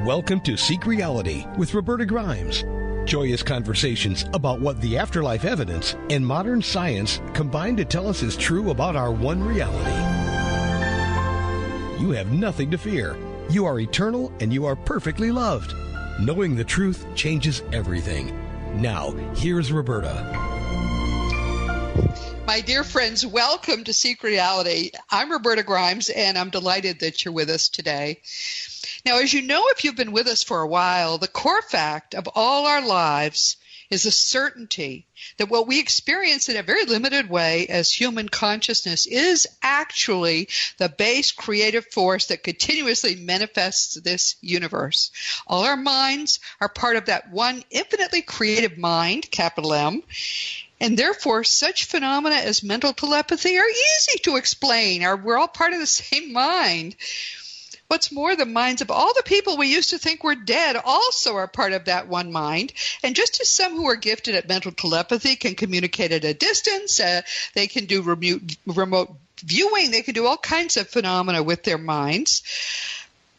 Welcome to Seek Reality with Roberta Grimes. Joyous conversations about what the afterlife evidence and modern science combine to tell us is true about our one reality. You have nothing to fear. You are eternal and you are perfectly loved. Knowing the truth changes everything. Now, here's Roberta. My dear friends, welcome to Seek Reality. I'm Roberta Grimes, and I'm delighted that you're with us today. Now, as you know, if you've been with us for a while, the core fact of all our lives is a certainty that what we experience in a very limited way as human consciousness is actually the base creative force that continuously manifests this universe. All our minds are part of that one infinitely creative mind, capital M, and therefore such phenomena as mental telepathy are easy to explain. We're all part of the same mind. What's more, the minds of all the people we used to think were dead also are part of that one mind. And just as some who are gifted at mental telepathy can communicate at a distance, they can do remote viewing, they can do all kinds of phenomena with their minds.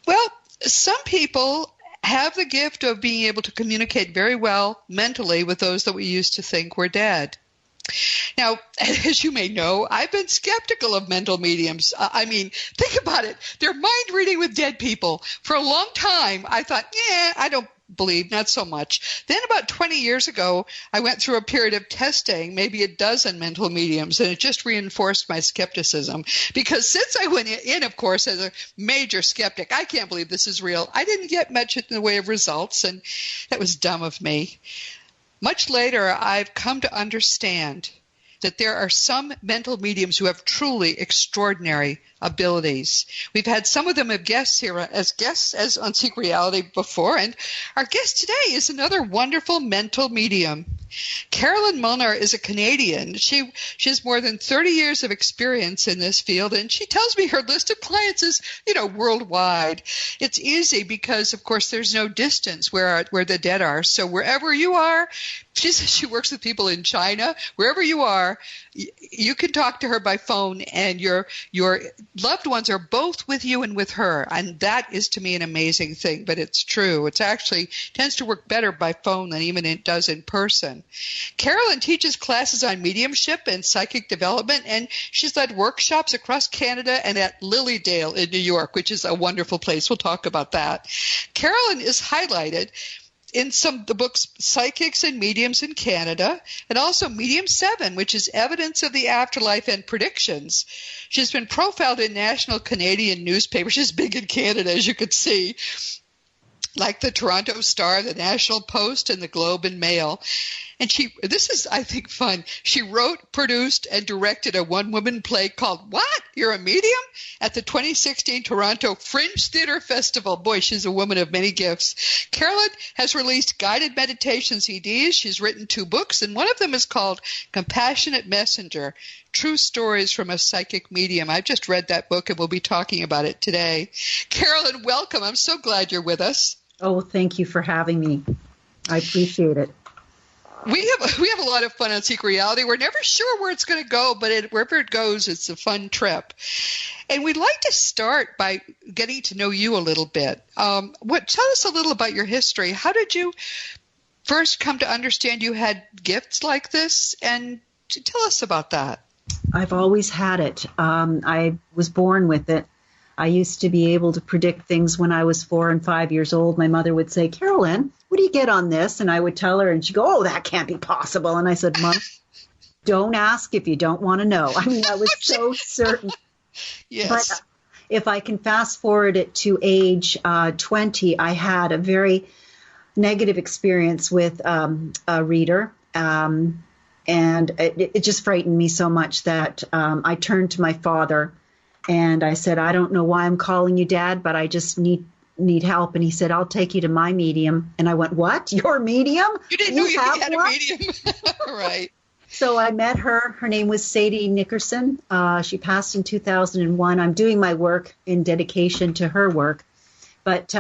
Well, some people have the gift of being able to communicate very well mentally with those that we used to think were dead. Now, as you may know, I've been skeptical of mental mediums. Think about it. They're mind reading with dead people. For a long time, I thought, I don't believe, not so much. Then about 20 years ago, I went through a period of testing, maybe a dozen mental mediums, and it just reinforced my skepticism. Because since I went in, of course, as a major skeptic, I can't believe this is real. I didn't get much in the way of results, and that was dumb of me. Much later, I've come to understand that there are some mental mediums who have truly extraordinary abilities. We've had some of them as guests as on Seek Reality before, and our guest today is another wonderful mental medium. Carolyn Molnar is a Canadian. She has more than 30 years of experience in this field, and she tells me her list of clients is, worldwide. It's easy because, of course, there's no distance where the dead are. So wherever you are, she says she works with people in China. Wherever you are, you can talk to her by phone, and your loved ones are both with you and with her. And that is, to me, an amazing thing, but it's true. It actually tends to work better by phone than even it does in person. Carolyn teaches classes on mediumship and psychic development, and she's led workshops across Canada and at Lilydale in New York, which is a wonderful place. We'll talk about that. Carolyn is highlighted in some of the books Psychics and Mediums in Canada, and also Medium 7, which is evidence of the afterlife and predictions. She's been profiled in national Canadian newspapers. She's big in Canada, as you could see, like the Toronto Star, the National Post, and the Globe and Mail. And this is, I think, fun. She wrote, produced, and directed a one-woman play called What? You're a Medium? At the 2016 Toronto Fringe Theatre Festival. Boy, she's a woman of many gifts. Carolyn has released guided meditation CDs. She's written 2 books, and one of them is called Compassionate Messenger, True Stories from a Psychic Medium. I've just read that book, and we'll be talking about it today. Carolyn, welcome. I'm so glad you're with us. Oh, thank you for having me. I appreciate it. We have a lot of fun on Seek Reality. We're never sure where it's going to go, but wherever it goes, it's a fun trip. And we'd like to start by getting to know you a little bit. Tell us a little about your history. How did you first come to understand you had gifts like this? And tell us about that. I've always had it. I was born with it. I used to be able to predict things when I was 4 and 5 years old. My mother would say, Carolyn, what do you get on this? And I would tell her, and she'd go, oh, that can't be possible. And I said, Mom, don't ask if you don't want to know. I mean, I was so certain. Yes. But if I can fast forward it to age 20, I had a very negative experience with a reader. And it just frightened me so much that I turned to my father. And I said, I don't know why I'm calling you Dad, but I just need help. And he said, I'll take you to my medium. And I went, what? Your medium? You didn't know you had a medium. Right. So I met her. Her name was Sadie Nickerson. She passed in 2001. I'm doing my work in dedication to her work. But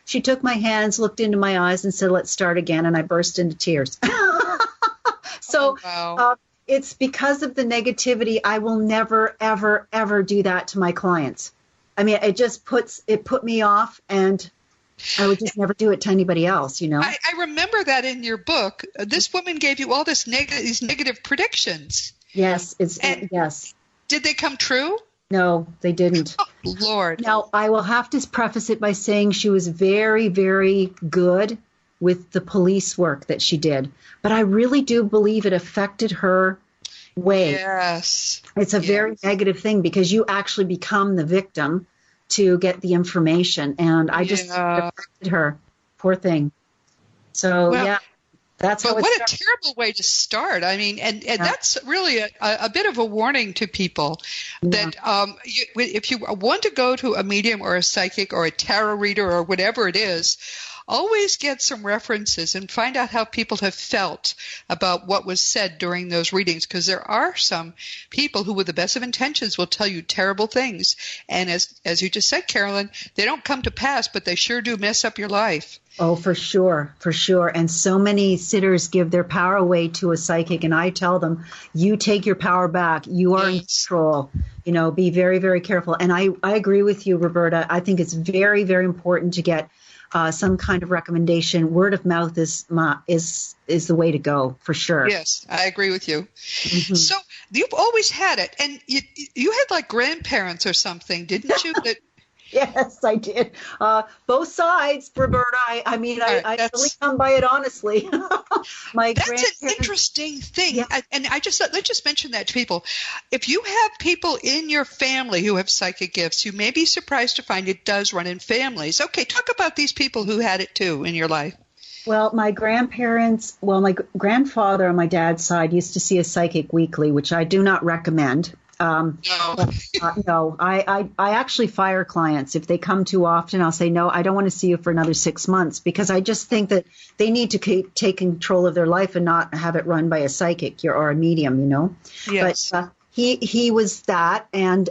she took my hands, looked into my eyes, and said, let's start again. And I burst into tears. So wow. It's because of the negativity. I will never, ever, ever do that to my clients. I mean, it put me off, and I would just never do it to anybody else, you know. I remember that in your book, this woman gave you all these negative predictions. Yes, yes. Did they come true? No, they didn't. Oh, Lord. Now, I will have to preface it by saying she was very, very good with the police work that she did. But I really do believe it affected her way. Yes. It's a very negative thing because you actually become the victim to get the information. And I just affected her. Poor thing. So, that's how it started. What a terrible way to start. I mean, and that's really a bit of a warning to people that if you want to go to a medium or a psychic or a tarot reader or whatever it is, always get some references and find out how people have felt about what was said during those readings, because there are some people who, with the best of intentions, will tell you terrible things. And as you just said, Carolyn, they don't come to pass, but they sure do mess up your life. Oh, for sure, for sure. And so many sitters give their power away to a psychic, and I tell them, you take your power back. You are in control. You know, be very, very careful. And I agree with you, Roberta. I think it's very, very important to get some kind of recommendation. Word of mouth is the way to go, for sure. Yes, I agree with you. Mm-hmm. So you've always had it, and you had like grandparents or something, didn't you? Yes, I did. Both sides, Roberta. I mean, I really come by it honestly. That's an interesting thing. Yeah. And let's just mention that to people. If you have people in your family who have psychic gifts, you may be surprised to find it does run in families. Okay, talk about these people who had it too in your life. Well, my grandparents, my grandfather on my dad's side used to see a psychic weekly, which I do not recommend. No, I actually fire clients. If they come too often, I'll say, no, I don't want to see you for another 6 months, because I just think that they need to take control of their life and not have it run by a psychic or a medium, you know. Yes. But he was that. And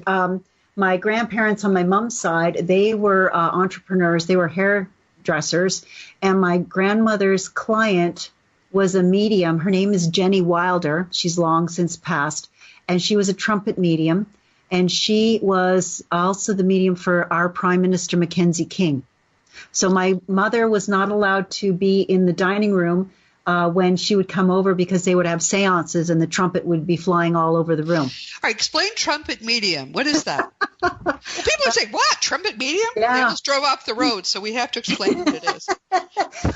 my grandparents on my mom's side, they were entrepreneurs. They were hairdressers. And my grandmother's client was a medium. Her name is Jenny Wilder. She's long since passed. And she was a trumpet medium, and she was also the medium for our Prime Minister Mackenzie King. So my mother was not allowed to be in the dining room when she would come over, because they would have seances and the trumpet would be flying all over the room. All right, explain trumpet medium. What is that? Well, people would say, what, trumpet medium? Yeah. They just drove off the road, so we have to explain what it is.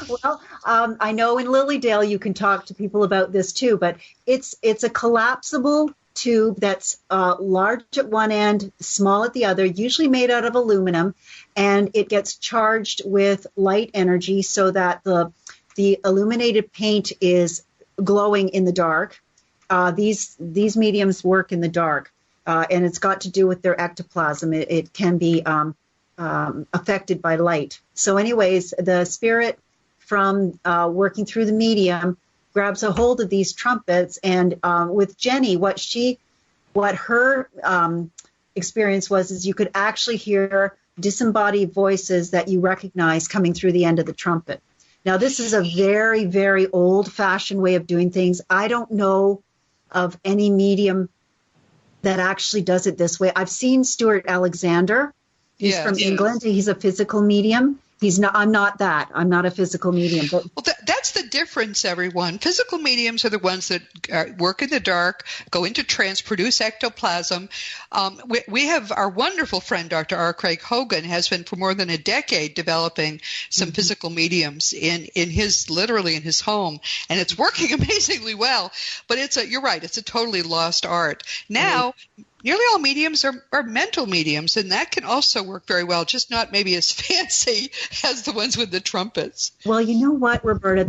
Well, I know in Lilydale you can talk to people about this too, but it's a collapsible tube that's large at one end, small at the other, usually made out of aluminum, and it gets charged with light energy so that the illuminated paint is glowing in the dark. These mediums work in the dark, and it's got to do with their ectoplasm. It can be affected by light. So anyways, the spirit from working through the medium grabs a hold of these trumpets, and with Jenny, what her experience was is you could actually hear disembodied voices that you recognize coming through the end of the trumpet. Now, this is a very, very old-fashioned way of doing things. I don't know of any medium that actually does it this way. I've seen Stuart Alexander. He's from England. He's a physical medium. I'm not that. I'm not a physical medium. But well, that's the difference, everyone. Physical mediums are the ones that work in the dark, go into trance, produce ectoplasm. We have our wonderful friend, Dr. R. Craig Hogan, has been for more than a decade developing some physical mediums in his home, and it's working amazingly well. But you're right, it's a totally lost art. Now, nearly all mediums are mental mediums, and that can also work very well, just not maybe as fancy as the ones with the trumpets. Well, you know what, Roberta?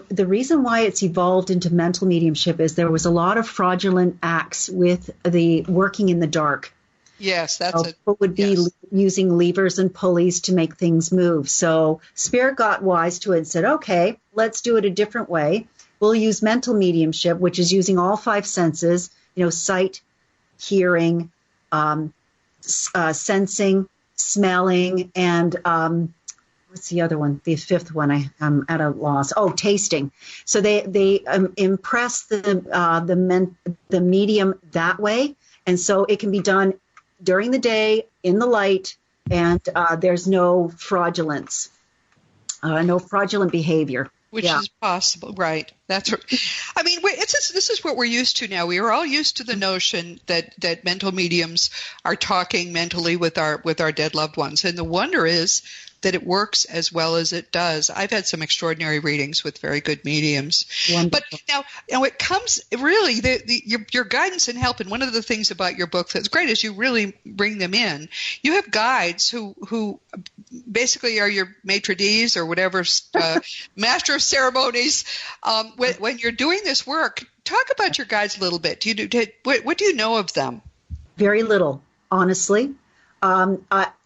The reason why it's evolved into mental mediumship is there was a lot of fraudulent acts with the working in the dark. Yes, that's it. People would be using levers and pulleys to make things move. So Spirit got wise to it and said, okay, let's do it a different way. We'll use mental mediumship, which is using all five senses, sight, hearing, sensing, smelling, and what's the other one? The fifth one, I'm at a loss. Oh, tasting. So they impress the medium that way, and so it can be done during the day in the light, and there's no fraudulence. No fraudulent behavior. Which is possible, right? That's right. I mean, this is what we're used to now. We are all used to the notion that mental mediums are talking mentally with our dead loved ones, and the wonder is that it works as well as it does. I've had some extraordinary readings with very good mediums. Wonderful. But now it comes really your guidance and help. And one of the things about your book that's great is you really bring them in. You have guides who basically are your maitre d's or whatever, master of ceremonies. When you're doing this work, talk about your guides a little bit. What do you know of them? Very little, honestly.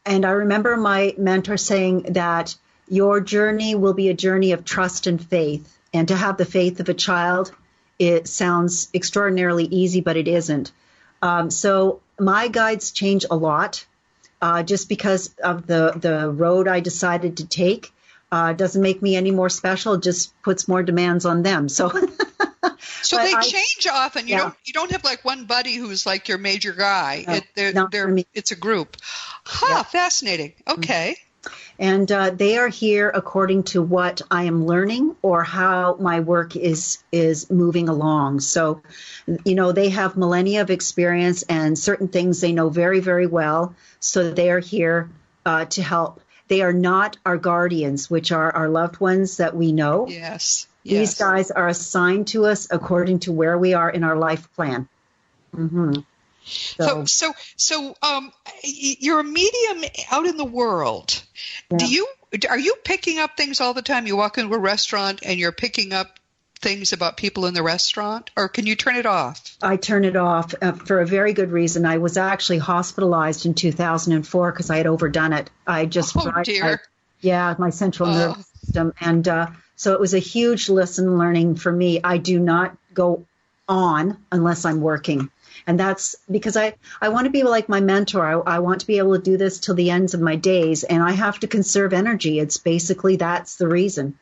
And I remember my mentor saying that your journey will be a journey of trust and faith. And to have the faith of a child, it sounds extraordinarily easy, but it isn't. So my guides change a lot just because of the road I decided to take. Doesn't make me any more special, just puts more demands on them. So they change often. You don't have like one buddy who's like your major guy. No, it's a group. Fascinating. Okay. And they are here according to what I am learning or how my work is moving along. So, they have millennia of experience and certain things they know very, very well. So they are here to help. They are not our guardians, which are our loved ones that we know. Yes. These guys are assigned to us according to where we are in our life plan. Mm-hmm. So you're a medium out in the world. Yeah. Are you picking up things all the time? You walk into a restaurant and you're picking up things about people in the restaurant, or can you turn it off? I turn it off for a very good reason. I was actually hospitalized in 2004 because I had overdone it. I just dear. My central nervous system, and so it was a huge lesson learning for me. I do not go on unless I'm working. And that's because I want to be like my mentor. I want to be able to do this till the ends of my days, and I have to conserve energy. It's basically that's the reason.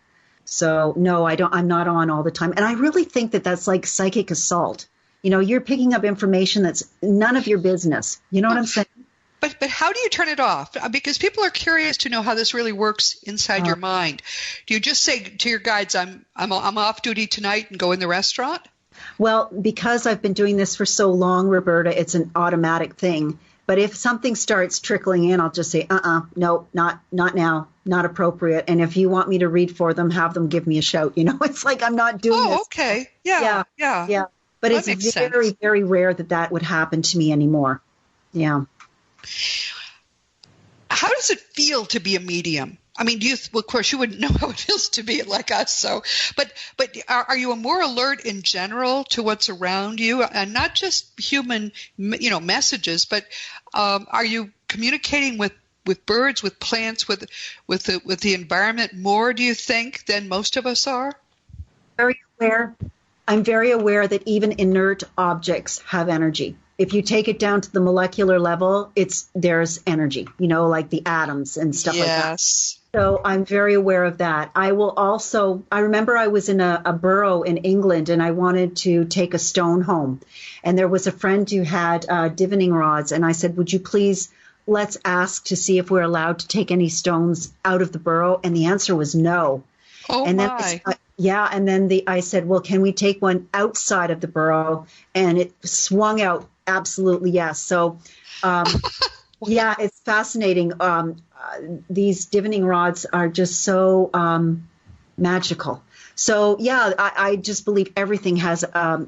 So no, I'm not on all the time. And I really think that that's like psychic assault. You're picking up information that's none of your business. You know what I'm saying? But how do you turn it off? Because people are curious to know how this really works inside your mind. Do you just say to your guides, I'm off duty tonight and go in the restaurant? Well, because I've been doing this for so long, Roberta, it's an automatic thing. But if something starts trickling in, I'll just say, no, not now, not appropriate. And if you want me to read for them, have them give me a shout. It's like I'm not doing this. Oh, okay. Yeah. But it's very, very rare that would happen to me anymore. Yeah. How does it feel to be a medium? I mean, of course, you wouldn't know how it feels to be like us. So, but are you more alert in general to what's around you, and not just human, messages, but are you communicating with birds, with plants, with the environment more? Do you think than most of us are? Very aware. I'm very aware that even inert objects have energy. If you take it down to the molecular level, there's energy, like the atoms and stuff like that. So I'm very aware of that. I remember I was in a borough in England and I wanted to take a stone home. And there was a friend who had divining rods. And I said, would you please, let's ask to see if we're allowed to take any stones out of the borough. And the answer was no. Oh, and my. And then I said, well, can we take one outside of the borough? And it swung out. Absolutely, yes. So, it's fascinating. These divining rods are just so magical. So, I just believe everything has a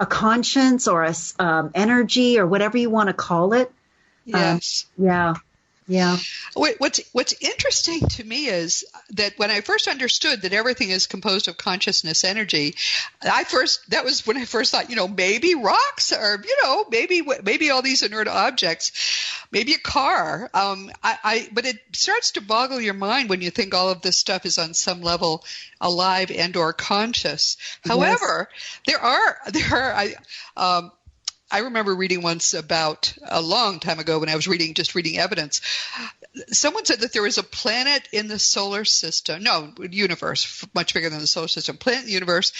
conscience or a energy or whatever you want to call it. Yes. Yeah. What's interesting to me is that when I first understood that everything is composed of consciousness energy, that was when I first thought, maybe rocks or, maybe all these inert objects, maybe a car. But it starts to boggle your mind when you think all of this stuff is on some level alive and or conscious. However, I remember reading once about a long time ago when I was reading evidence. Someone said that there was a planet in the solar system, universe, much bigger than the solar system, planet in the universe,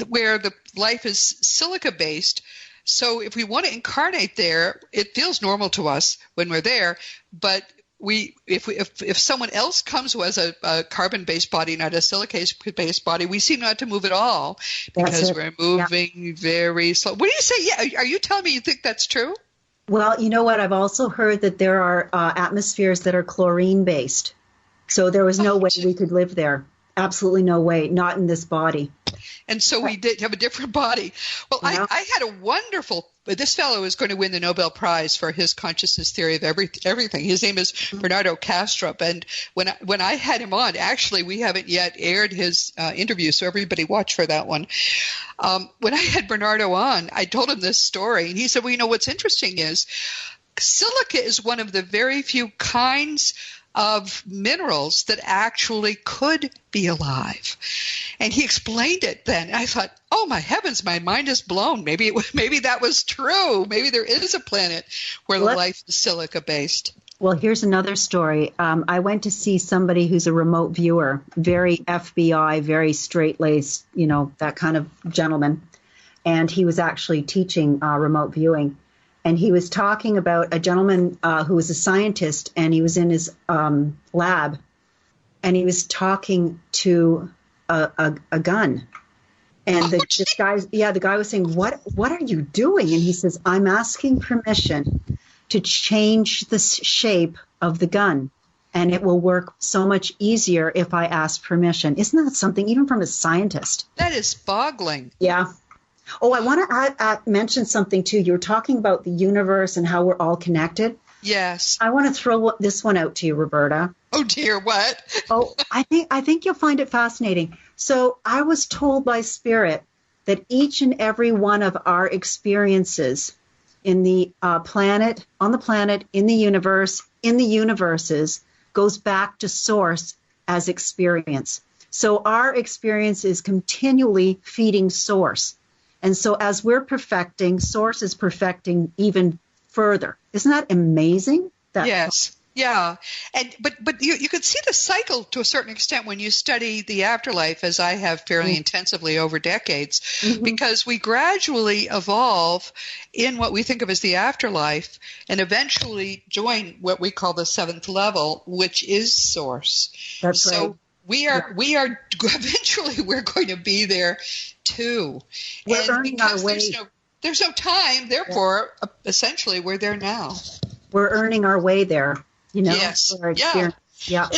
where the life is silica-based. So if we want to incarnate there, it feels normal to us when we're there, but if someone else comes who has a carbon-based body, not a silica-based body, we seem not to move at all because we're moving very slow. What do you say? Yeah, are you telling me you think that's true? Well, you know what? I've also heard that there are atmospheres that are chlorine-based. So there was no way we could live there. Absolutely no way. Not in this body. And so we did have a different body. Well, yeah. I had a wonderful – this fellow is going to win the Nobel Prize for his consciousness theory of everything. His name is Bernardo Kastrup. And when I had him on, actually, we haven't yet aired his interview, so everybody watch for that one. When I had Bernardo on, I told him this story. And he said, well, you know, what's interesting is silica is one of the very few kinds of minerals that actually could be alive. And he explained it then. I thought, oh my heavens, my mind is blown. Maybe that was true. Maybe there is a planet where life is silica based. Well, here's another story. I went to see somebody who's a remote viewer, very FBI, very straight-laced, you know, that kind of gentleman. And he was actually teaching remote viewing. And he was talking about a gentleman who was a scientist, and he was in his lab, and he was talking to a gun. And the guy was saying, "What are you doing?" And he says, "I'm asking permission to change the shape of the gun, and it will work so much easier if I ask permission." Isn't that something, even from a scientist? That is boggling. Yeah. Oh, I want to mention something, too. You were talking about the universe and how we're all connected. Yes. I want to throw this one out to you, Roberta. Oh, dear, what? Oh, I think you'll find it fascinating. So I was told by Spirit that each and every one of our experiences in the planet, on the planet, in the universe, in the universes, goes back to Source as experience. So our experience is continually feeding Source. And so as we're perfecting, Source is perfecting even further. Isn't that amazing? Yes. Yeah. But you can see the cycle to a certain extent when you study the afterlife, as I have fairly intensively over decades, because we gradually evolve in what we think of as the afterlife and eventually join what we call the seventh level, which is Source. That's right. So we are eventually we're going to be there too. We're earning our way. There's no time, therefore, essentially, we're there now. We're earning our way there, you know. Yes. Yeah.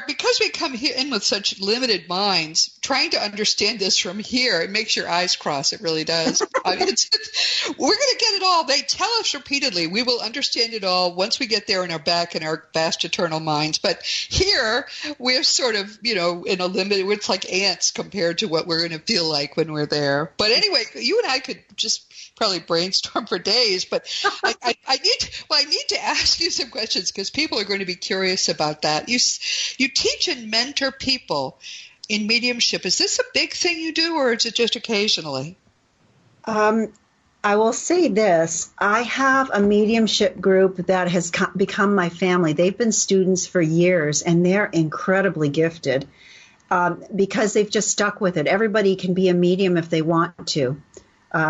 Because we come here in with such limited minds, trying to understand this from here, it makes your eyes cross. It really does. We're going to get it all. They tell us repeatedly, we will understand it all once we get there and are back in our vast eternal minds. But here, we're sort of, you know, in a limited, it's like ants compared to what we're going to feel like when we're there. But anyway, you and I could just probably brainstorm for days, but I need to ask you some questions because people are going to be curious about that. You teach and mentor people in mediumship. Is this a big thing you do, or is it just occasionally? I will say this. I have a mediumship group that has become my family. They've been students for years, and they're incredibly gifted because they've just stuck with it. Everybody can be a medium if they want to.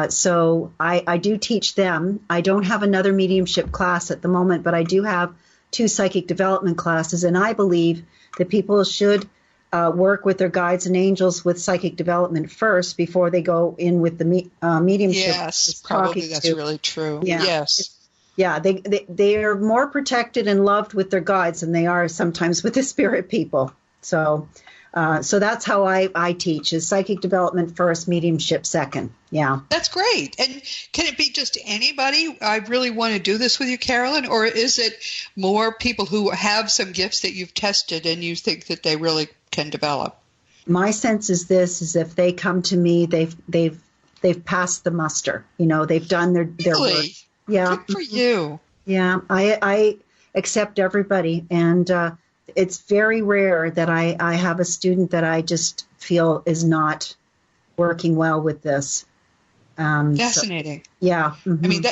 So I do teach them. I don't have another mediumship class at the moment, but I do have 2 psychic development classes, and I believe that people should work with their guides and angels with psychic development first before they go in with the mediumship. Yes, probably that's really true. Yeah. Yes. Yeah, they are more protected and loved with their guides than they are sometimes with the spirit people. So that's how I teach, is psychic development first, mediumship second. Yeah. That's great. And can it be just anybody? I really want to do this with you, Carolyn, or is it more people who have some gifts that you've tested and you think that they really can develop? My sense is this: is if they come to me, they've passed the muster. You know, they've done their work. Yeah. Good for you. Yeah. I accept everybody, and it's very rare that I have a student that I just feel is not working well with this. Fascinating. Yeah. Mm-hmm. I mean,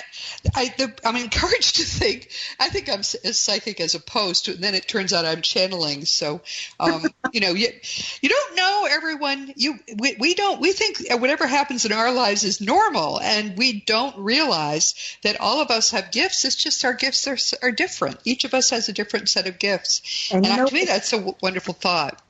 I'm encouraged to think. I think I'm as psychic as a post, and then it turns out I'm channeling. So, you don't know everyone. We don't. We think whatever happens in our lives is normal, and we don't realize that all of us have gifts. It's just our gifts are different. Each of us has a different set of gifts, and to me, that's a wonderful thought.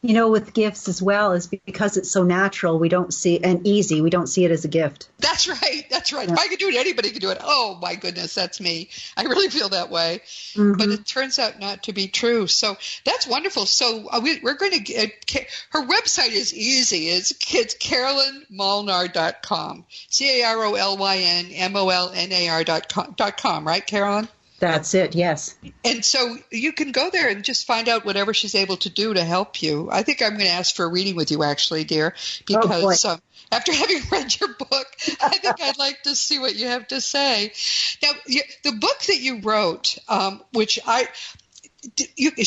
With gifts as well, is because it's so natural, we don't see and easy. We don't see it as a gift. That's right. That's right. Yeah. If I could do it, anybody could do it. Oh my goodness, that's me. I really feel that way. Mm-hmm. But it turns out not to be true. So that's wonderful. So we're going to her website is easy. It's CarolynMolnar.com. CarolynMolnar.com. Right, Carolyn? That's it, yes. And so you can go there and just find out whatever she's able to do to help you. I think I'm going to ask for a reading with you, actually, dear, because after having read your book, I think I'd like to see what you have to say. Now, the book that you wrote, which as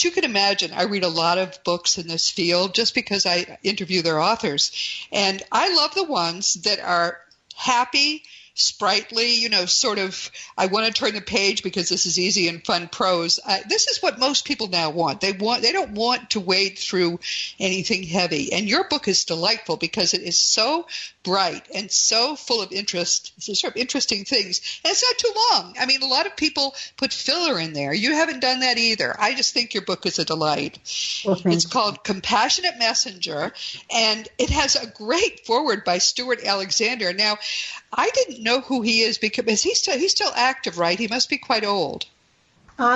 you can imagine, I read a lot of books in this field just because I interview their authors. And I love the ones that are happy, sprightly, sort of, I want to turn the page because this is easy and fun prose. This is what most people now want. They don't want to wade through anything heavy. And your book is delightful because it is so bright and so full of sort of interesting things. And it's not too long. I mean, a lot of people put filler in there. You haven't done that either. I just think your book is a delight. Well, it's called Compassionate Messenger, and it has a great foreword by Stuart Alexander. Now, I didn't know who he is because he's still active, right? He must be quite old.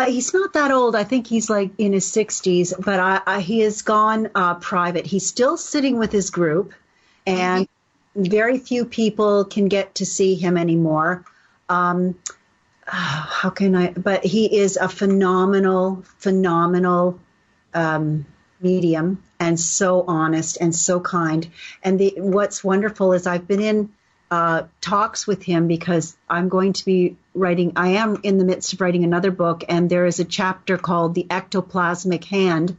He's not that old. I think he's like in his 60s, but he has gone private. He's still sitting with his group, and very few people can get to see him anymore. How can I? But he is a phenomenal medium, and so honest and so kind. And what's wonderful is I've been in talks with him because I'm going to be writing. I am in the midst of writing another book, and there is a chapter called The Ectoplasmic Hand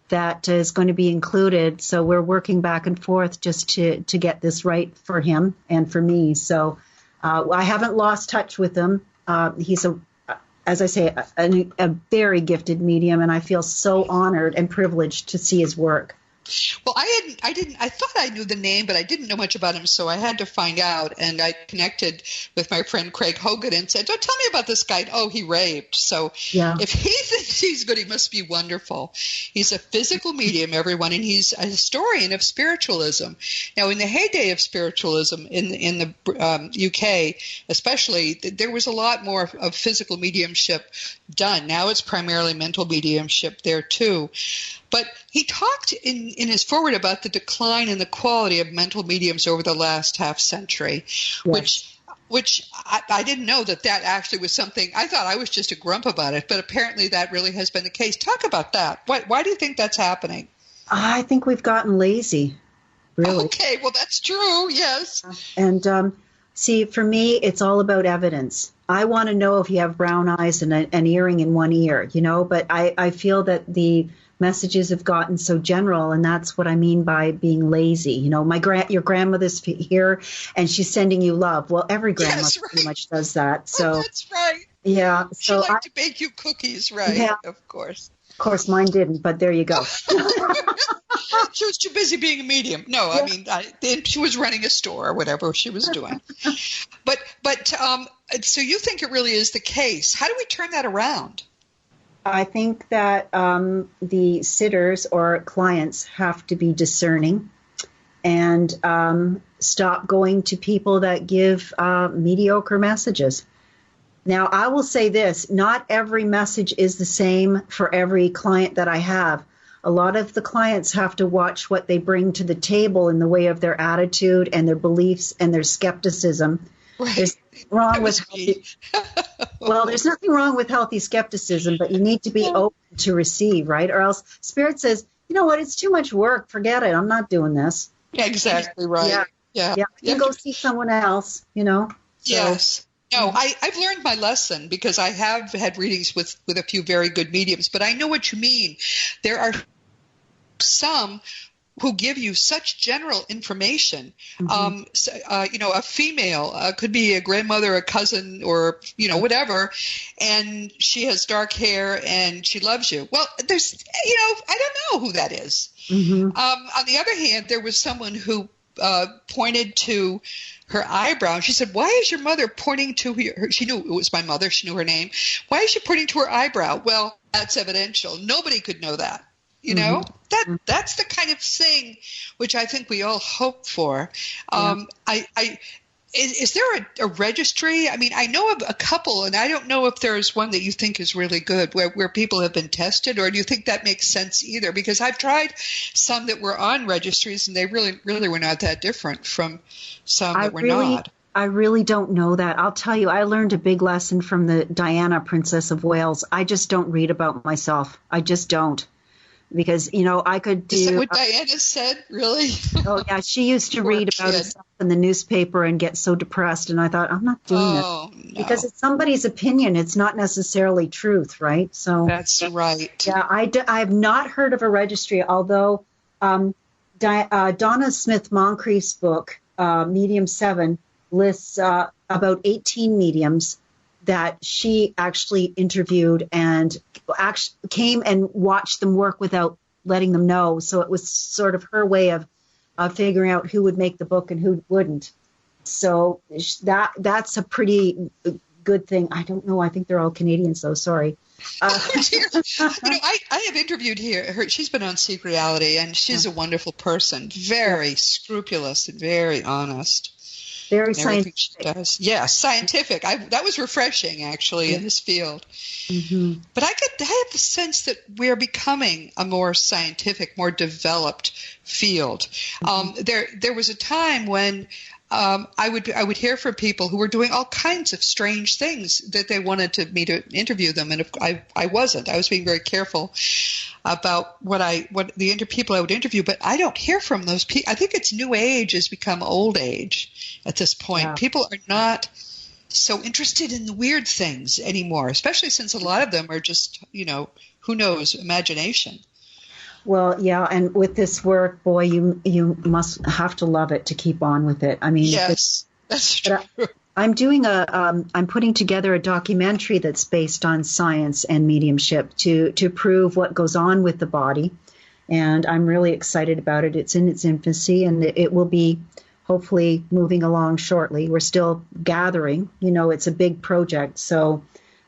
that is going to be included. So we're working back and forth just to get this right for him and for me. So I haven't lost touch with him. He's as I say, a very gifted medium, and I feel so honored and privileged to see his work. Well, I thought I knew the name, but I didn't know much about him, so I had to find out. And I connected with my friend Craig Hogan and said, "Don't tell me about this guy." Oh, he raved. So if he thinks he's good, he must be wonderful. He's a physical medium, everyone, and he's a historian of spiritualism. Now, in the heyday of spiritualism in the UK, especially, there was a lot more of physical mediumship done. Now it's primarily mental mediumship there too. But he talked in his foreword about the decline in the quality of mental mediums over the last half century, which I didn't know that actually was something. I thought I was just a grump about it, but apparently that really has been the case. Talk about that. Why do you think that's happening? I think we've gotten lazy, really. Okay, well, that's true, yes. And see, for me, it's all about evidence. I want to know if you have brown eyes and an earring in one ear, but I feel that the messages have gotten so general, and that's what I mean by being lazy. Your grandmother's here, and she's sending you love. Well, every grandmother pretty much does that. So that's right. Yeah. She liked to bake you cookies, right? Yeah. Of course. Of course, mine didn't, but there you go. She was too busy being a medium. No, yeah. I mean, she was running a store or whatever she was doing. But so you think it really is the case? How do we turn that around? I think that the sitters or clients have to be discerning and stop going to people that give mediocre messages. Now, I will say this, not every message is the same for every client that I have. A lot of the clients have to watch what they bring to the table in the way of their attitude and their beliefs and their skepticism. Right. There's wrong with well, there's nothing wrong with healthy skepticism, but you need to be open to receive, right? Or else Spirit says, you know what, it's too much work. Forget it. I'm not doing this. Yeah, exactly right. Yeah. You go see someone else, So. Yes. No, I've learned my lesson because I have had readings with a few very good mediums, but I know what you mean. There are some who give you such general information. A female could be a grandmother, a cousin, or whatever, and she has dark hair and she loves you. Well, there's I don't know who that is. On the other hand, there was someone who pointed to her eyebrow, and she said, "Why is your mother pointing to her?" She knew it was my mother. She knew her name. "Why is she pointing to her eyebrow?" Well, that's evidential. Nobody could know that. That's the kind of thing which I think we all hope for. Is there a registry? I mean, I know of a couple, and I don't know if there's one that you think is really good where people have been tested, or do you think that makes sense either? Because I've tried some that were on registries, and they really, really were not that different from some that were not. I really don't know that. I'll tell you, I learned a big lesson from the Diana, Princess of Wales. I just don't read about myself. I just don't. Because, I could do... Is that what Diana said? Really? Oh, yeah. She used to read about herself in the newspaper and get so depressed. And I thought, I'm not doing this. No. Because it's somebody's opinion. It's not necessarily truth, right? So that's right. Yeah, I have not heard of a registry, although Donna Smith Moncrief's book, Medium 7, lists about 18 mediums that she actually interviewed and actually came and watched them work without letting them know. So it was sort of her way of figuring out who would make the book and who wouldn't. So that's a pretty good thing. I don't know. I think they're all Canadians, though. Sorry. I have interviewed her. She's been on Seek Reality, and she's a wonderful person. Very scrupulous and very honest. Very scientific. She does. Yes, scientific. That was refreshing, actually, in this field. But I have the sense that we're becoming a more scientific, more developed field. There was a time when I would hear from people who were doing all kinds of strange things that they wanted me to interview them, and I wasn't. I was being very careful about what the people I would interview, but I don't hear from those people. I think it's new age has become old age at this point. Yeah. People are not so interested in the weird things anymore, especially since a lot of them are just, who knows, imagination. Well, yeah, and with this work, boy, you must have to love it to keep on with it. I mean, yes, that's true. I'm doing I'm putting together a documentary that's based on science and mediumship to prove what goes on with the body, and I'm really excited about it. It's in its infancy, and it will be hopefully moving along shortly. We're still gathering, it's a big project,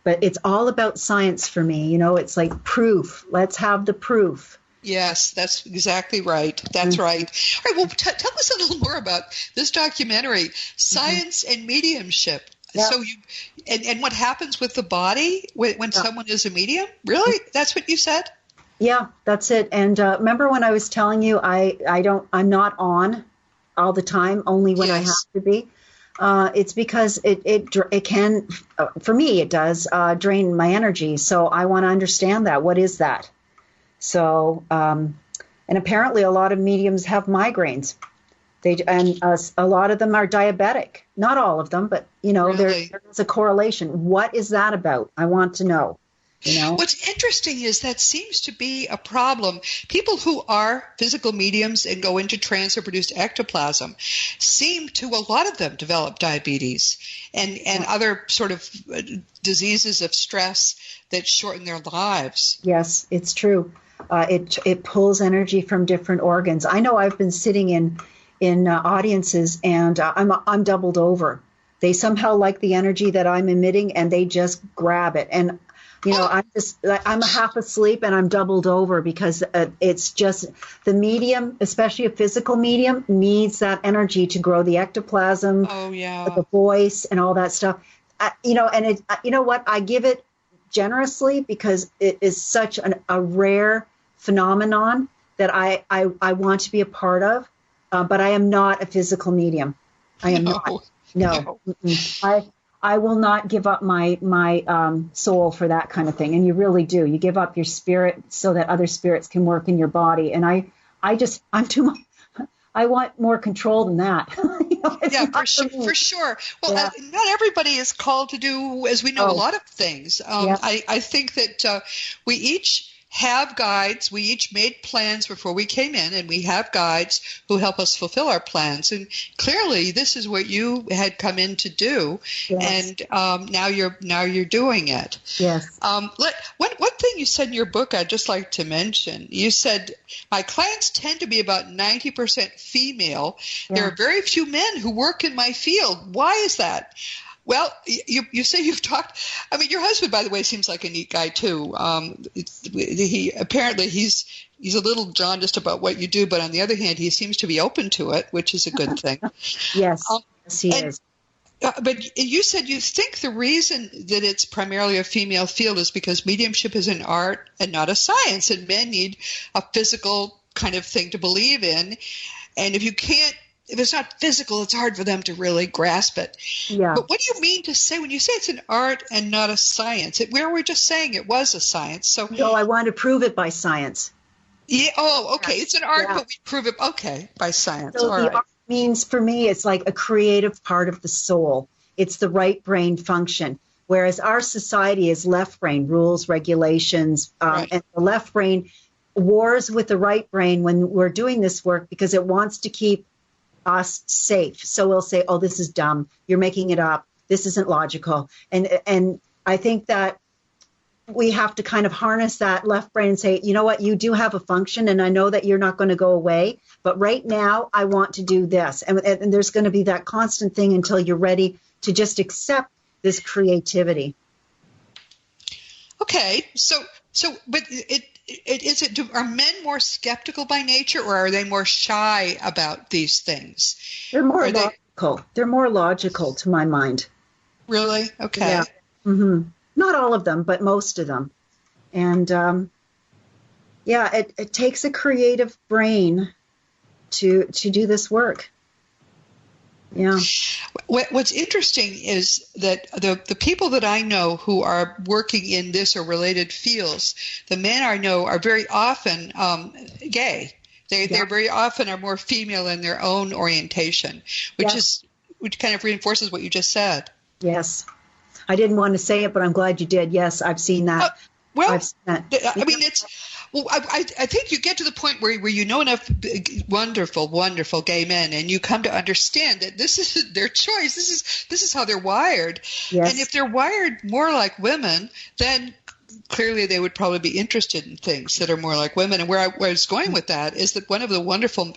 but it's all about science for me. It's like proof. Let's have the proof. Yes, that's exactly right. That's right. All right. Well, tell us a little more about this documentary, Science and Mediumship. Yeah. So and what happens with the body when someone is a medium? Really? That's what you said? Yeah, that's it. And remember when I was telling you I'm not on all the time, only when I have to be. It's because it can, for me, it does drain my energy. So I want to understand that. What is that? So, and apparently a lot of mediums have migraines. A lot of them are diabetic. Not all of them, but, really? There's a correlation. What is that about? I want to know. What's interesting is that seems to be a problem. People who are physical mediums and go into trance or produce ectoplasm seem to, a lot of them, develop diabetes and other sort of diseases of stress that shorten their lives. Yes, it's true. It pulls energy from different organs. I know I've been sitting in audiences and I'm doubled over. They somehow like the energy that I'm emitting and they just grab it. And I'm half asleep and I'm doubled over because it's just the medium, especially a physical medium, needs that energy to grow the ectoplasm, the voice, and all that stuff. You know what? I give it generously because it is such a rare phenomenon that I want to be a part of. But I am not a physical medium. I am not. No. I will not give up my soul for that kind of thing. And you really do. You give up your spirit so that other spirits can work in your body. And I'm too much. I want more control than that. For sure. Well, not everybody is called to do, as we know, a lot of things. I think that we each have guides. We each made plans before we came in, and we have guides who help us fulfill our plans. And clearly, this is what you had come in to do, Yes. and now you're doing it. Yes. One thing you said in your book, I'd just like to mention. You said my clients tend to be about 90% female. Yeah. There are very few men who work in my field. Why is that? Well, you say you've talked. I mean, your husband, by the way, seems like a neat guy too. He's a little jaundiced about what you do, but on the other hand, he seems to be open to it, which is a good thing. Yes, yes, he is. But you said you think the reason that it's primarily a female field is because mediumship is an art and not a science, and men need a physical kind of thing to believe in, and if it's not physical, it's hard for them to really grasp it. Yeah. But what do you mean to say when you say it's an art and not a science? We're just saying it was a science. So No, I want to prove it by science. Yeah. Oh, okay. Yes. It's an art, Yeah. but we prove it. Okay, by science. So All the right. art means for me, it's like a creative part of the soul. It's the right brain function. Whereas our society is left brain, rules, regulations, Right. and the left brain wars with the right brain when we're doing this work because it wants to keep us safe. So we'll say, oh, this is dumb. You're making it up. This isn't logical. And I think that we have to kind of harness that left brain and say, you know what, you do have a function, and I know that you're not going to go away, but right now I want to do this. And there's going to be that constant thing until you're ready to just accept this creativity. Okay. But are men more skeptical by nature, or are they more shy about these things? They're more Are they- logical. They're more logical to my mind. Really? Okay. Yeah. Mm-hmm. Not all of them, but most of them. And it takes a creative brain to do this work. Yeah. What's interesting is that the people that I know who are working in this or related fields, the men I know are very often gay. They very often are more female in their own orientation, which kind of reinforces what you just said. Yes. I didn't want to say it, but I'm glad you did. Yes, I've seen that. I mean, it's. Well, I think you get to the point where you know enough wonderful, wonderful gay men, and you come to understand that this is their choice. This is how they're wired. Yes. And if they're wired more like women, then clearly they would probably be interested in things that are more like women. And where I was going with that is that one of the wonderful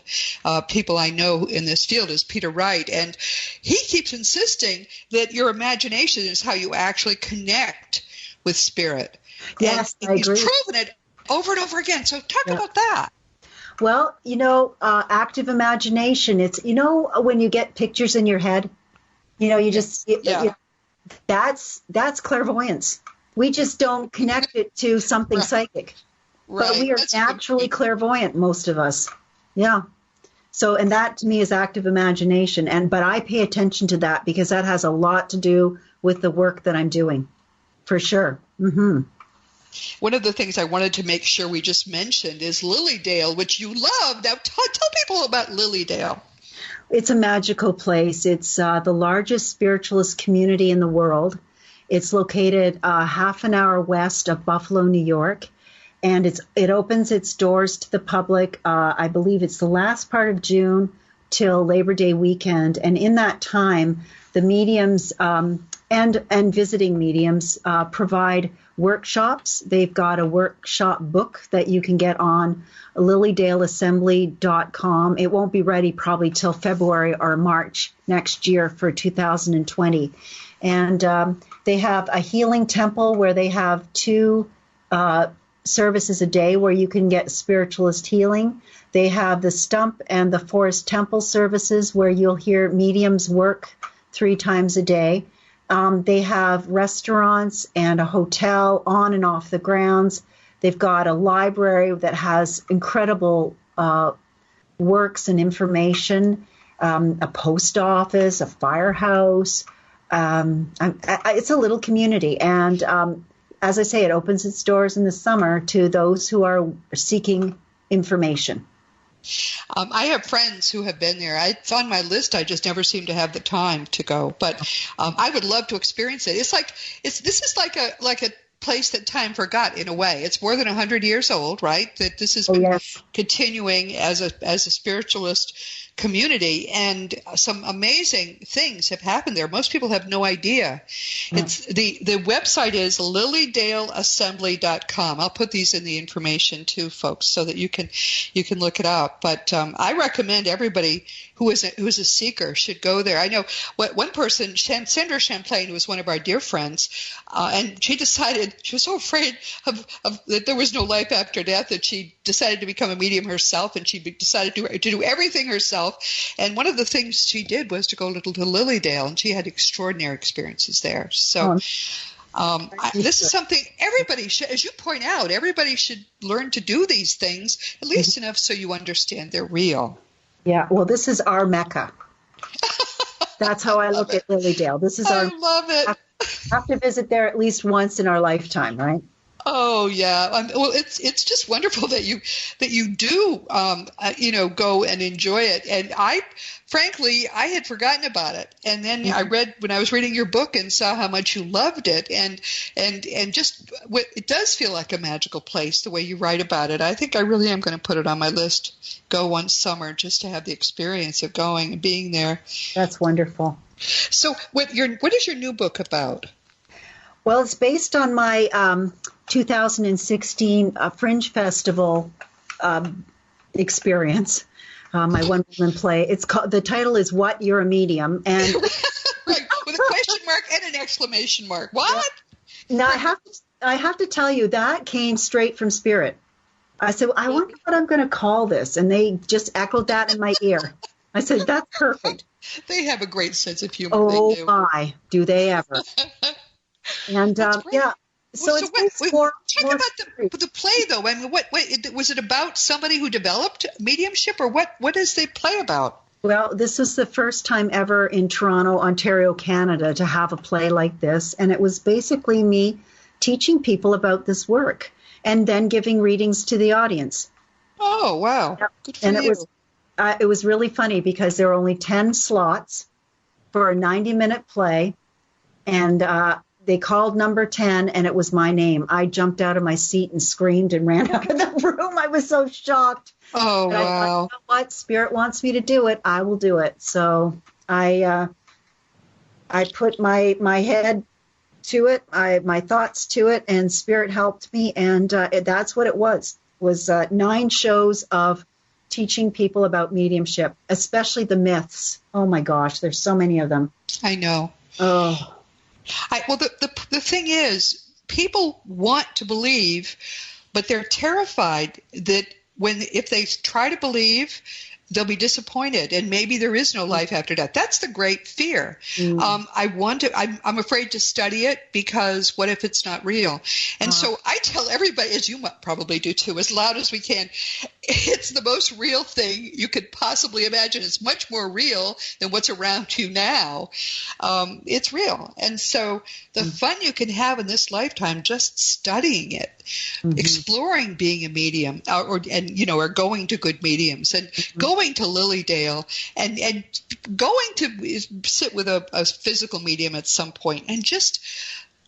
people I know in this field is Peter Wright, and he keeps insisting that your imagination is how you actually connect with spirit. Yes, and I he's agree. proven it over and over again. So talk about that. Well, active imagination, it's, when you get pictures in your head, you just, that's clairvoyance. We just don't connect it to something psychic. Right. But we are naturally clairvoyant, most of us. Yeah. So, and that to me is active imagination. But I pay attention to that because that has a lot to do with the work that I'm doing, for sure. Mm-hmm. One of the things I wanted to make sure we just mentioned is Lilydale, which you love. Now, tell people about Lilydale. It's a magical place. It's the largest spiritualist community in the world. It's located half an hour west of Buffalo, New York, and it opens its doors to the public. I believe it's the last part of June till Labor Day weekend, and in that time, the mediums and visiting mediums provide workshops. They've got a workshop book that you can get on lilydaleassembly.com. It won't be ready probably till February or March next year for 2020. And they have a healing temple where they have 2 services a day where you can get spiritualist healing. They have the Stump and the Forest Temple services where you'll hear mediums work 3 times a day. They have restaurants and a hotel on and off the grounds. They've got a library that has incredible works and information, a post office, a firehouse. It's a little community. And as I say, it opens its doors in the summer to those who are seeking information. I have friends who have been there. It's on my list. I just never seem to have the time to go. But I would love to experience it. This is like a place that time forgot in a way. It's more than 100 years old, right? That this has been continuing as a spiritualist community, and some amazing things have happened there. Most people have no idea. It's the website is lilydaleassembly.com. I'll put these in the information too, folks, so that you can look it up. But I recommend everybody who is a seeker should go there. I know one person, Sandra Champlain, who was one of our dear friends, and she decided, she was so afraid of that there was no life after death, that she decided to become a medium herself, and she decided to do everything herself. And one of the things she did was to go to Lilydale, and she had extraordinary experiences there. So this is something everybody should, as you point out, everybody should learn to do these things, at least enough so you understand they're real. Yeah, well, this is our Mecca. That's how I look at Lilydale. This is our. I love it. Have to visit there at least once in our lifetime, right? Oh yeah. Well, it's just wonderful that you do go and enjoy it. And frankly, I had forgotten about it. And then I read, when I was reading your book, and saw how much you loved it, and just it does feel like a magical place the way you write about it. I think I really am going to put it on my list. Go one summer just to have the experience of going and being there. That's wonderful. So what is your new book about? Well, it's based on my 2016 Fringe Festival experience, my one-woman play. It's called, the title is "What? You're a Medium," and right, with a question mark and an exclamation mark. What? Now I have to tell you, that came straight from Spirit. I said, I wonder what I'm going to call this, and they just echoed that in my ear. I said, that's perfect. They have a great sense of humor. Oh they do. My, do they ever? And yeah. So it's more about the play, though. I mean, what was it about? Somebody who developed mediumship, or what is the play about? Well, this was the first time ever in Toronto, Ontario, Canada, to have a play like this, and it was basically me teaching people about this work and then giving readings to the audience. Oh wow! Yep. Good for you. It was really funny because there were only 10 slots for a 90-minute play, and they called number 10, and it was my name. I jumped out of my seat and screamed and ran out of the room. I was so shocked. Oh, but wow. I thought, you know what? Spirit wants me to do it. I will do it. So I put my head to it, my thoughts to it, and Spirit helped me, and that's what it was 9 shows of teaching people about mediumship, especially the myths. Oh, my gosh, there's so many of them. I know. Oh. Well, the thing is, people want to believe, but they're terrified that if they try to believe, they'll be disappointed, and maybe there is no life after death. That's the great fear. I'm afraid to study it, because what if it's not real? And so I tell everybody, as you probably do too, as loud as we can, it's the most real thing you could possibly imagine. It's much more real than what's around you now. It's real. And so the fun you can have in this lifetime just studying it, exploring being a medium, or going to good mediums, and going to Lilydale, and going to sit with a physical medium at some point, and just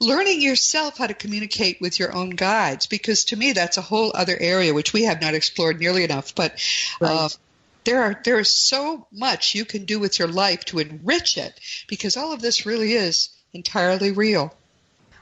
learning yourself how to communicate with your own guides, because to me that's a whole other area which we have not explored nearly enough. But there is so much you can do with your life to enrich it, because all of this really is entirely real.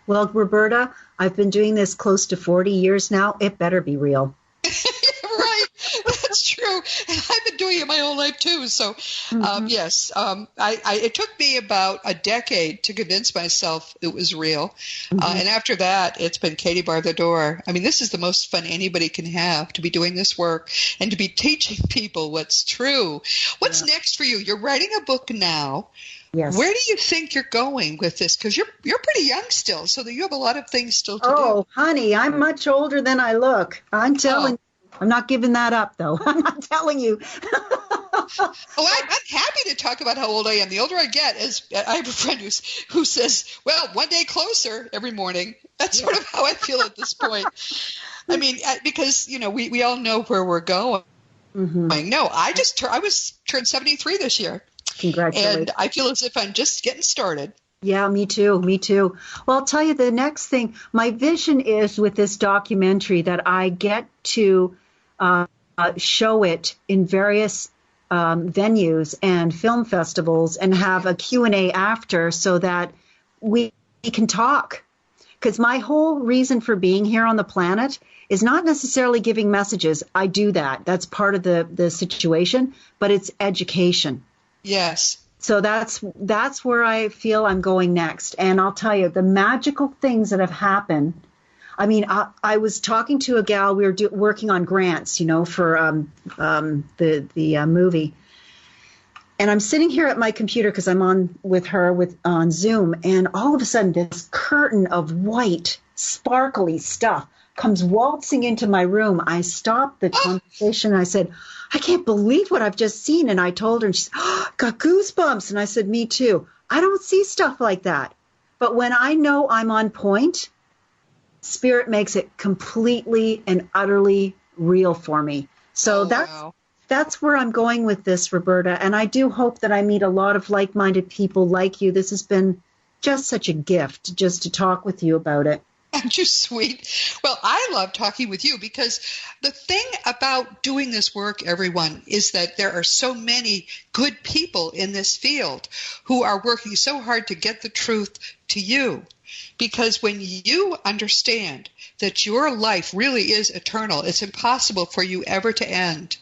Well, Roberta, I've been doing this close to 40 years now. It better be real. Right. That's true. And I've been doing it my whole life too. So, yes, it took me about a decade to convince myself it was real. And after that, it's been Katie bar the door. I mean, this is the most fun anybody can have, to be doing this work and to be teaching people what's true. What's next for you? You're writing a book now. Yes. Where do you think you're going with this? Because you're pretty young still, so that you have a lot of things still to do. Oh, honey, I'm much older than I look. I'm telling you. I'm not giving that up, though. I'm not telling you. Oh, I'm happy to talk about how old I am. The older I get, I have a friend who says, well, one day closer every morning. That's sort of how I feel at this point. I mean, because, we all know where we're going. No, I turned 73 this year. Congratulations. And I feel as if I'm just getting started. Yeah, me too. Me too. Well, I'll tell you the next thing. My vision is with this documentary that I get to show it in various venues and film festivals and have a Q&A after so that we can talk. Because my whole reason for being here on the planet is not necessarily giving messages. I do that. That's part of the situation, but it's education. Yes. So that's where I feel I'm going next. And I'll tell you, the magical things that have happened. I mean, I was talking to a gal. We were working on grants, for the movie. And I'm sitting here at my computer because I'm on with her on Zoom. And all of a sudden, this curtain of white, sparkly stuff comes waltzing into my room. I stopped the conversation. And I said, I can't believe what I've just seen. And I told her, and she said, got goosebumps. And I said, me too. I don't see stuff like that. But when I know I'm on point, Spirit makes it completely and utterly real for me. So that's where I'm going with this, Roberta. And I do hope that I meet a lot of like-minded people like you. This has been just such a gift just to talk with you about it. Aren't you sweet? Well, I love talking with you because the thing about doing this work, everyone, is that there are so many good people in this field who are working so hard to get the truth to you. Because when you understand that your life really is eternal, it's impossible for you ever to end.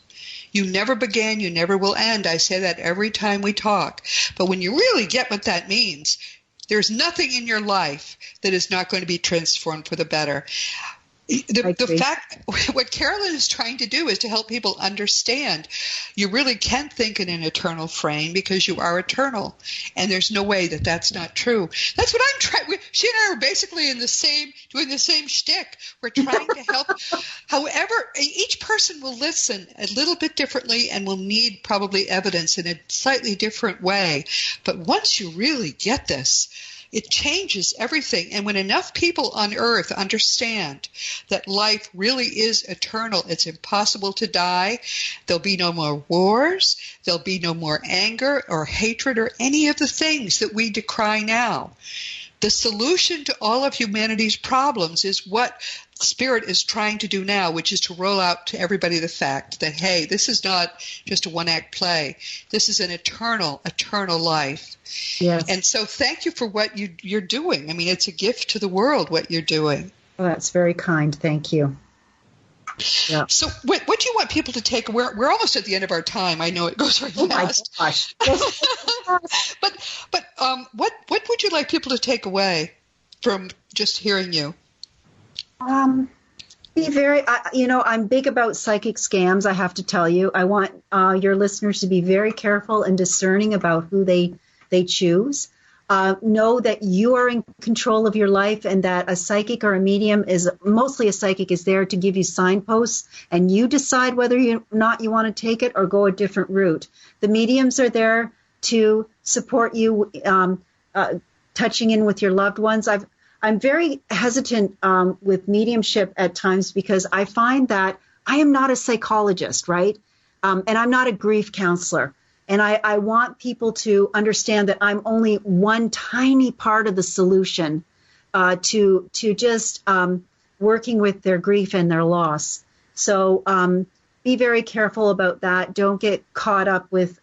You never began, you never will end. I say that every time we talk. But when you really get what that means, there's nothing in your life that is not going to be transformed for the better. The fact, what Carolyn is trying to do is to help people understand you really can think in an eternal frame because you are eternal. And there's no way that that's not true. That's what I'm trying. She and I are basically doing the same shtick. We're trying to help. However, each person will listen a little bit differently and will need probably evidence in a slightly different way. But once you really get this, it changes everything. And when enough people on earth understand that life really is eternal, it's impossible to die, there'll be no more wars, there'll be no more anger or hatred or any of the things that we decry now. The solution to all of humanity's problems is what Spirit is trying to do now, which is to roll out to everybody the fact that, hey, this is not just a one-act play. This is an eternal, eternal life. Yes. And so thank you for what you're doing. I mean, it's a gift to the world, what you're doing. Well, that's very kind. Thank you. Yeah. So what do you want people to take? We're almost at the end of our time. I know it goes very fast. Oh my gosh. But what would you like people to take away from just hearing you? Be very, I'm big about psychic scams, I have to tell you. I want your listeners to be very careful and discerning about who they choose. Know that you are in control of your life and that a psychic or a medium is there to give you signposts, and you decide whether or not you want to take it or go a different route. The mediums are there to support you, touching in with your loved ones. I'm very hesitant with mediumship at times because I find that I am not a psychologist, right? And I'm not a grief counselor. And I want people to understand that I'm only one tiny part of the solution to just working with their grief and their loss. So be very careful about that. Don't get caught up with,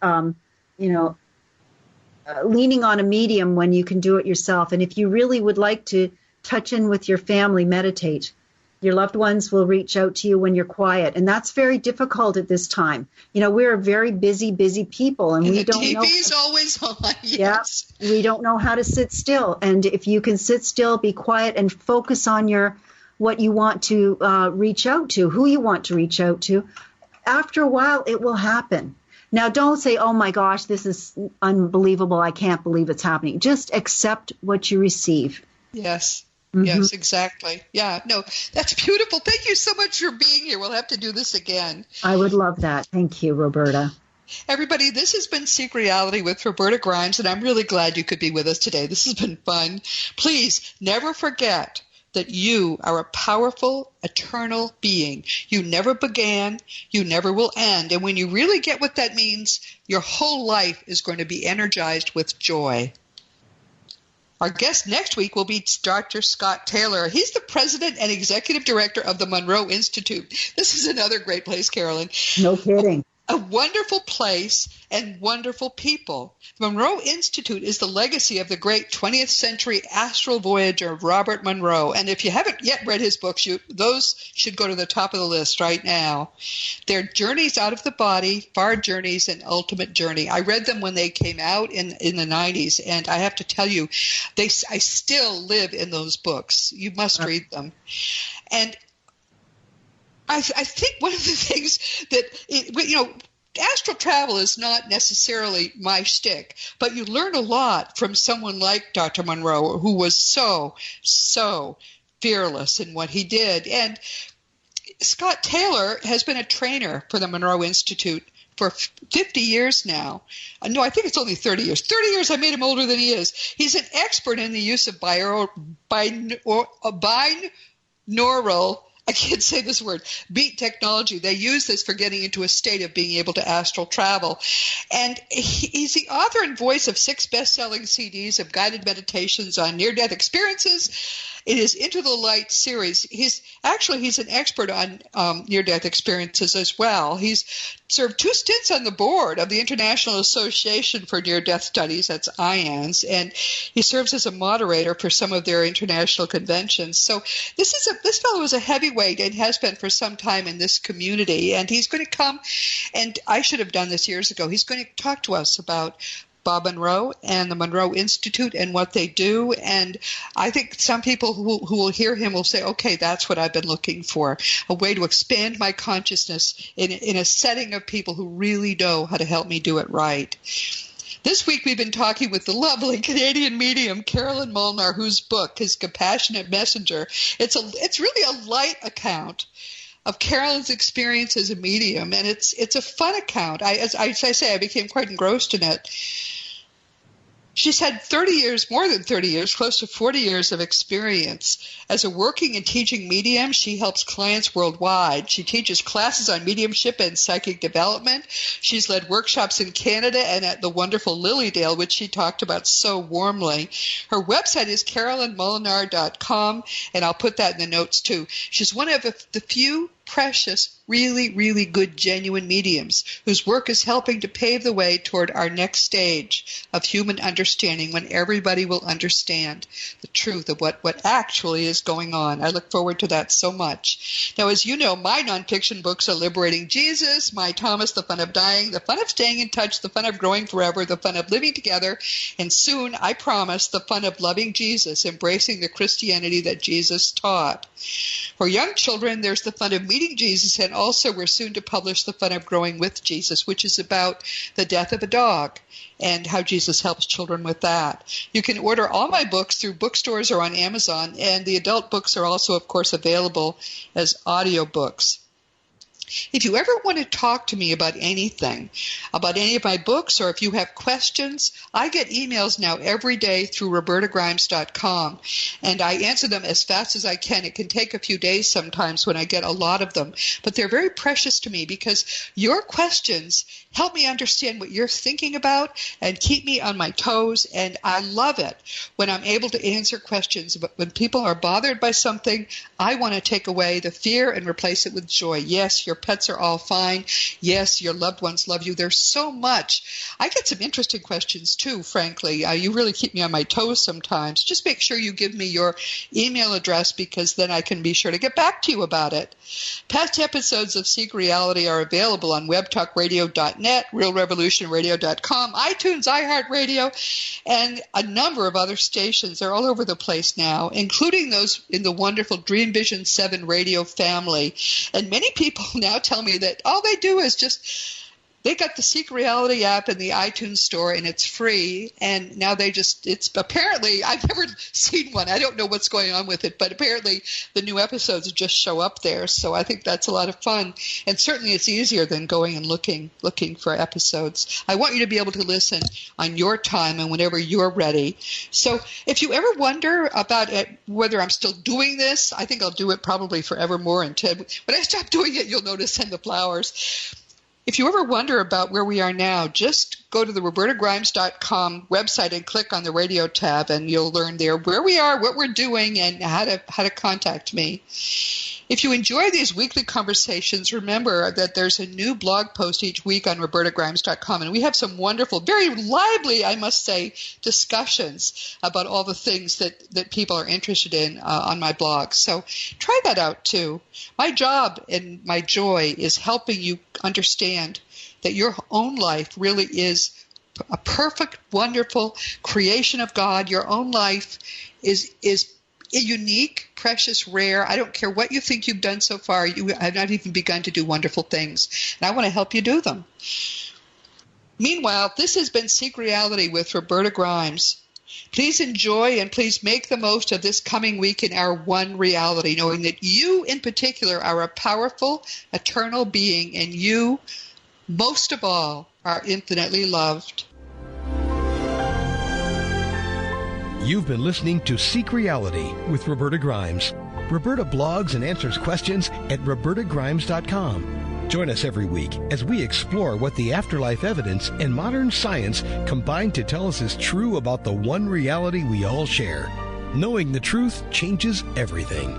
leaning on a medium when you can do it yourself. And if you really would like to touch in with your family, meditate. Your loved ones will reach out to you when you're quiet. And that's very difficult at this time. We're very busy people. And we don't know. The TV's always on, yes. Yeah, we don't know how to sit still. And if you can sit still, be quiet, and focus on what you want to reach out to, who you want to reach out to, after a while, it will happen. Now, don't say, oh, my gosh, this is unbelievable. I can't believe it's happening. Just accept what you receive. Yes. Mm-hmm. Yes, exactly. Yeah, no, that's beautiful. Thank you so much for being here. We'll have to do this again. I would love that. Thank you, Roberta. Everybody, this has been Seek Reality with Roberta Grimes, and I'm really glad you could be with us today. This has been fun. Please never forget that you are a powerful, eternal being. You never began, you never will end. And when you really get what that means, your whole life is going to be energized with joy. Our guest next week will be Dr. Scott Taylor. He's the president and executive director of the Monroe Institute. This is another great place, Carolyn. No kidding. A wonderful place and wonderful people. The Monroe Institute is the legacy of the great 20th century astral voyager Robert Monroe. And if you haven't yet read his books, those should go to the top of the list right now. They're Journeys Out of the Body, Far Journeys, and Ultimate Journey. I read them when they came out in the 90s, and I have to tell you, I still live in those books. You must read them. And I think one of the things that, astral travel is not necessarily my shtick, but you learn a lot from someone like Dr. Monroe, who was so fearless in what he did. And Scott Taylor has been a trainer for the Monroe Institute for 50 years now. No, I think it's only 30 years. 30 years, I made him older than he is. He's an expert in the use of binaural, I can't say this word, beat technology. They use this for getting into a state of being able to astral travel. And he's the author and voice of 6 best-selling CDs of guided meditations on near-death experiences. It is Into the Light series. He's an expert on near-death experiences as well. He's served 2 stints on the board of the International Association for Near-Death Studies, that's IANS, and he serves as a moderator for some of their international conventions. So this fellow is a heavyweight and has been for some time in this community, and he's going to come, and I should have done this years ago, he's going to talk to us about Bob Monroe and the Monroe Institute and what they do. And I think some people who will hear him will say, okay, that's what I've been looking for, a way to expand my consciousness in a setting of people who really know how to help me do it right. This week we've been talking with the lovely Canadian medium Carolyn Molnar, whose book is Compassionate Messenger. It's really a light account of Carolyn's experience as a medium, and it's a fun account. As I say, I became quite engrossed in it. She's had 30 years, more than 30 years, close to 40 years of experience. As a working and teaching medium, she helps clients worldwide. She teaches classes on mediumship and psychic development. She's led workshops in Canada and at the wonderful Lilydale, which she talked about so warmly. Her website is carolynmolnar.com, and I'll put that in the notes too. She's one of the few precious, really, really good, genuine mediums whose work is helping to pave the way toward our next stage of human understanding, when everybody will understand the truth of what actually is going on. I look forward to that so much. Now, as you know, my nonfiction books are Liberating Jesus, My Thomas, The Fun of Dying, The Fun of Staying in Touch, The Fun of Growing Forever, The Fun of Living Together, and soon, I promise, The Fun of Loving Jesus, Embracing the Christianity that Jesus taught. For young children, there's The Fun of Meeting Jesus, and also we're soon to publish The Fun of Growing with Jesus, which is about the death of a dog and how Jesus helps children with that. You can order all my books through bookstores or on Amazon, and the adult books are also, of course, available as audiobooks. If you ever want to talk to me about anything, about any of my books, or if you have questions, I get emails now every day through robertagrimes.com, and I answer them as fast as I can. It can take a few days sometimes when I get a lot of them, but they're very precious to me because your questions help me understand what you're thinking about and keep me on my toes, and I love it when I'm able to answer questions. But when people are bothered by something, I want to take away the fear and replace it with joy. Yes, your pets are all fine. Yes, your loved ones love you. There's so much. I get some interesting questions too, frankly. You really keep me on my toes sometimes. Just make sure you give me your email address, because then I can be sure to get back to you about it. Past episodes of Seek Reality are available on webtalkradio.net, realrevolutionradio.com, iTunes, iHeartRadio, and a number of other stations. They're all over the place now, including those in the wonderful Dream Vision 7 radio family. And many people now tell me that all they do is they got the Seek Reality app in the iTunes store, and it's free. And now it's apparently, I've never seen one. I don't know what's going on with it, but apparently the new episodes just show up there. So I think that's a lot of fun. And certainly it's easier than going and looking for episodes. I want you to be able to listen on your time and whenever you're ready. So if you ever wonder about whether I'm still doing this, I think I'll do it probably forevermore until when I stop doing it, you'll notice in the flowers. If you ever wonder about where we are now, just go to the RobertaGrimes.com website and click on the radio tab, and you'll learn there where we are, what we're doing, and how to contact me. If you enjoy these weekly conversations, remember that there's a new blog post each week on RobertaGrimes.com, and we have some wonderful, very lively, I must say, discussions about all the things that people are interested in on my blog. So try that out too. My job and my joy is helping you understand that your own life really is a perfect, wonderful creation of God. Your own life is unique, precious, rare. I don't care what you think you've done so far. You have not even begun to do wonderful things, and I want to help you do them. Meanwhile, this has been Seek Reality with Roberta Grimes. Please enjoy and please make the most of this coming week in our one reality, knowing that you in particular are a powerful, eternal being, and you, most of all, are infinitely loved. You've been listening to Seek Reality with Roberta Grimes. Roberta blogs and answers questions at robertagrimes.com. Join us every week as we explore what the afterlife evidence and modern science combine to tell us is true about the one reality we all share. Knowing the truth changes everything.